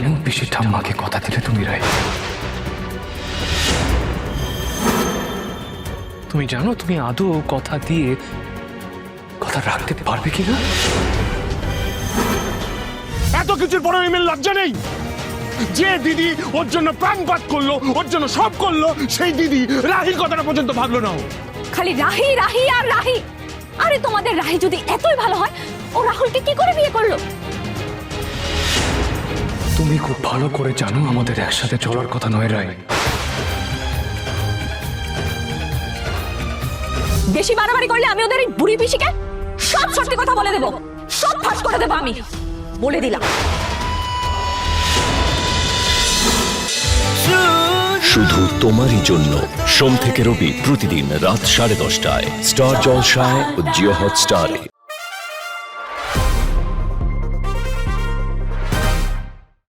কেন পিসি ঠাম্মাকে কথা দিলে তুমি রাই? তুমি জানো তুমি আদৌ কথা দিয়ে কথা রাখতে পারবে কিনা? এত কিছুর পরে এমএল লজ্জা নেই? যে দিদি ওর জন্য প্রাণপাত করলো, ওর জন্য সব করলো, সেই দিদি রাহির কথাটা পর্যন্ত ভাবলো না। খালি রাহি রাহি আর রাহি। আরে তোমাদের রাহি যদি এতই ভালো হয়, ও রাহুলকে কি করে বিয়ে করলো? তুমি খুব ভালো করে জানো আমাদের একসাথে চলার কথা নয় রাই। বেশি বাড়াবাড়ি করলে আমি ওদের এই বুড়ি পিসিকে সব সত্যি কথা বলে দেবো, সব ফাঁস করে দেবো। আমি বলে দিলাম। শুধু তোমারই জন্য সোম থেকে রবি প্রতিদিন রাত 10:30টায় স্টার জলসায় ও জিও হটস্টারে।